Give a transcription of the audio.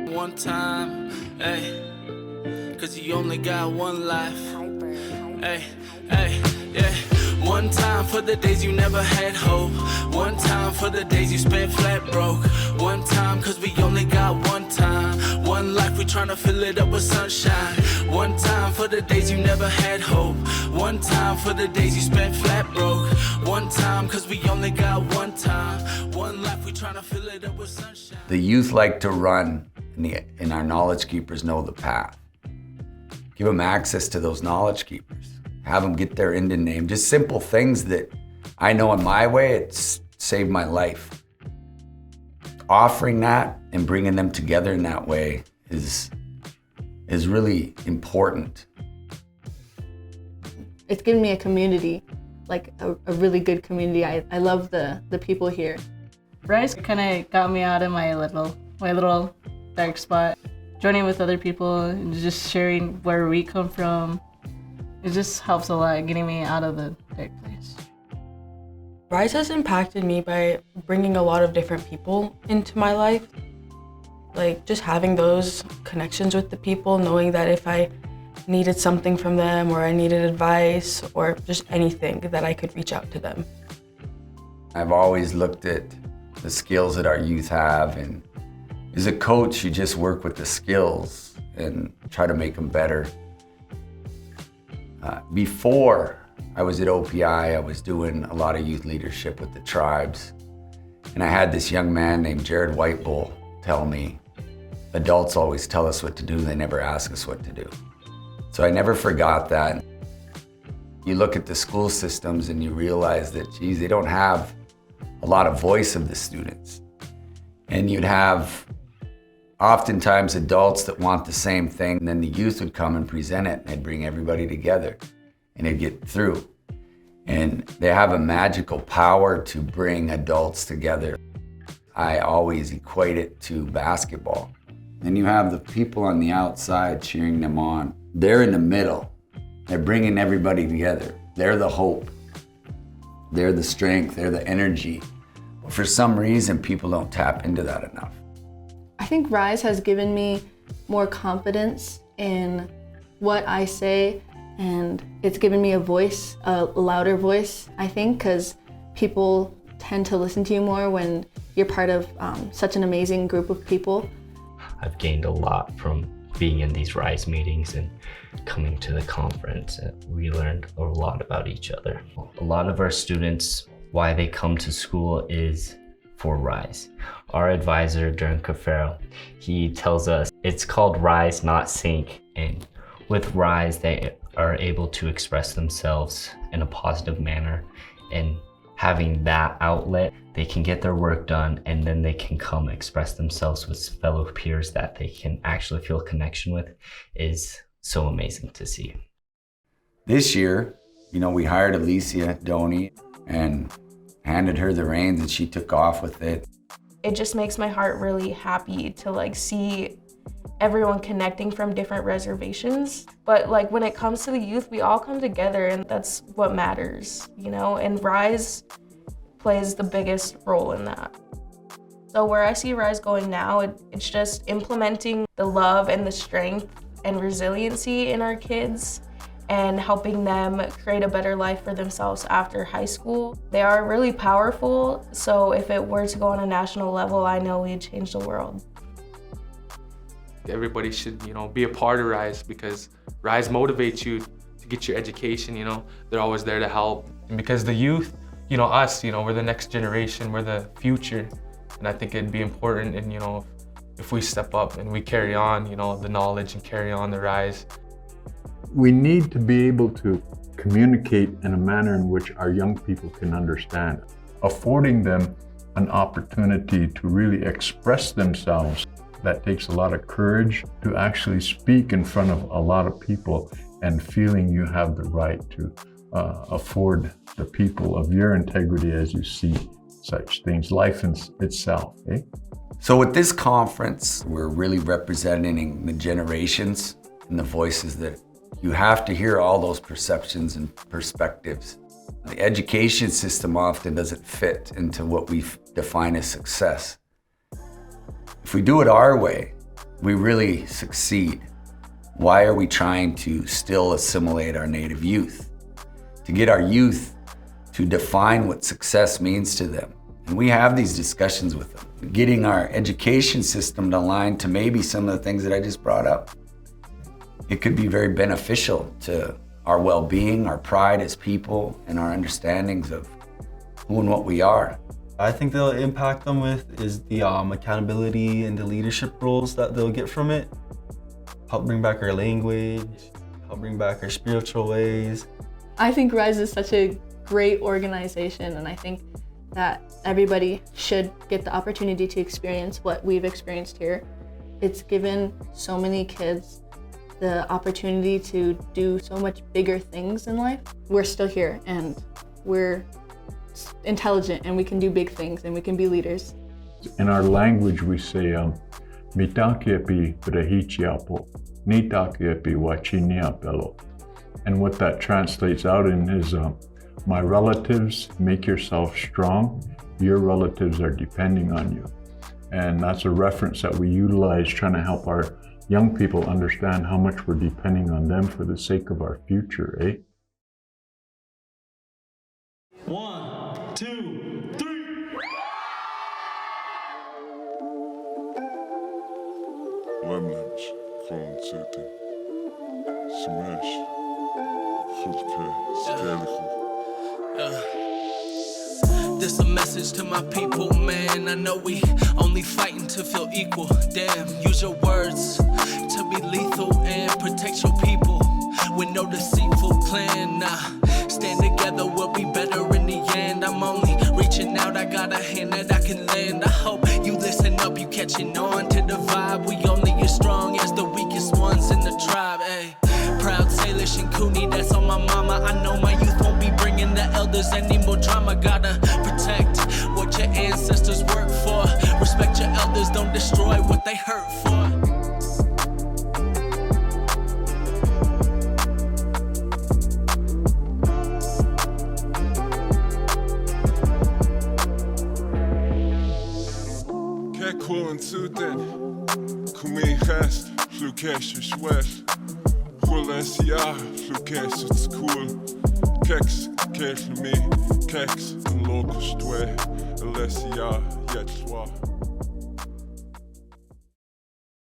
One time, hey, cause you only got one life. Hey, hey, yeah. One time for the days you never had hope. One time for the days you spent flat broke. One time cause we only got one time. One life we tryna fill it up with sunshine. One time for the days you never had hope. One time for the days you spent flat broke. One time cause we only got one time. One life we tryna fill it up with sunshine. The youth like to run and our knowledge keepers know the path. Give them access to those knowledge keepers. Have them get their Indian name. Just simple things that I know in my way, it's saved my life. Offering that and bringing them together in that way is really important. It's given me a community, like a really good community. I love the people here. Rise kind of got me out of my little dark spot. Joining with other people and just sharing where we come from, it just helps a lot, getting me out of the dark place. Rise has impacted me by bringing a lot of different people into my life. Like just having those connections with the people, knowing that if I needed something from them or I needed advice or just anything, that I could reach out to them. I've always looked at the skills that our youth have, and as a coach, you just work with the skills and try to make them better. Before I was at OPI, I was doing a lot of youth leadership with the tribes. And I had this young man named Jared Whitebull tell me, adults always tell us what to do, they never ask us what to do. So I never forgot that. You look at the school systems and you realize that, geez, they don't have a lot of voice of the students. And you'd have oftentimes adults that want the same thing, and then the youth would come and present it, and they'd bring everybody together, and it'd get through. And they have a magical power to bring adults together. I always equate it to basketball. And you have the people on the outside cheering them on. They're in the middle. They're bringing everybody together. They're the hope. They're the strength. They're the energy. But for some reason, people don't tap into that enough. I think Rise has given me more confidence in what I say, and it's given me a voice, a louder voice, I think, because people tend to listen to you more when you're part of such an amazing group of people. I've gained a lot from being in these Rise meetings and coming to the conference. We learned a lot about each other. A lot of our students, why they come to school is for Rise. Our advisor during Cafaro, he tells us it's called Rise, not Sink. And with Rise, they are able to express themselves in a positive manner, and having that outlet, they can get their work done, and then they can come express themselves with fellow peers that they can actually feel a connection with, is so amazing to see. This year, we hired Alicia Doney and handed her the reins, and she took off with it. It just makes my heart really happy to see everyone connecting from different reservations. But when it comes to the youth, we all come together, and that's what matters, and Rise plays the biggest role in that. So where I see Rise going now, it's just implementing the love and the strength and resiliency in our kids and helping them create a better life for themselves after high school. They are really powerful, so if it were to go on a national level, I know we'd change the world. Everybody should, be a part of Rise, because Rise motivates you to get your education, They're always there to help. And because the youth, us, we're the next generation, we're the future. And I think it'd be important, and if we step up and we carry on, the knowledge and carry on the Rise. We need to be able to communicate in a manner in which our young people can understand, affording them an opportunity to really express themselves. That takes a lot of courage to actually speak in front of a lot of people and feeling you have the right to afford the people of your integrity as you see such things, life in itself. So with this conference, we're really representing the generations and the voices that you have to hear all those perceptions and perspectives. The education system often doesn't fit into what we define as success. If we do it our way, we really succeed, why are we trying to still assimilate our native youth? To get our youth to define what success means to them. And we have these discussions with them. Getting our education system to align to maybe some of the things that I just brought up. It could be very beneficial to our well-being, our pride as people, and our understandings of who and what we are. I think they'll impact them with is the accountability and the leadership roles that they'll get from it. Help bring back our language, help bring back our spiritual ways. I think RISE is such a great organization, and I think that everybody should get the opportunity to experience what we've experienced here. It's given so many kids the opportunity to do so much bigger things in life. We're still here and we're intelligent and we can do big things and we can be leaders. In our language, we say, "Mitakepi prehichiapo, nitakepi wachiniapelo." And what that translates out in is, my relatives, make yourself strong. Your relatives are depending on you. And that's a reference that we utilize trying to help our young people understand how much we're depending on them for the sake of our future, eh? 1, 2, 3. Lemnims, gewoon zitten. Smash. Goed, skelige. This a message to my people, man. I know we only fighting to feel equal. Damn, use your words to be lethal and protect your people with no deceitful plan. Nah, stand together, we'll be better in the end. I'm only reaching out, I got a hand that I can lend. I hope you listen up, you catching on to the vibe. We only as strong as the weakest ones in the tribe, ayy. Proud Salish and Cooney, that's on my mama. I know my youth won't be bringing the elders any more drama. Gotta protect what your ancestors worked for. Respect your elders, don't destroy what they hurt for. Kijk hoe en zuten. Kom in gast, flukesh je swes. Valencia, flukesh het school. Keks, keks me, keks en locus twee. Alessia, jet zwaar.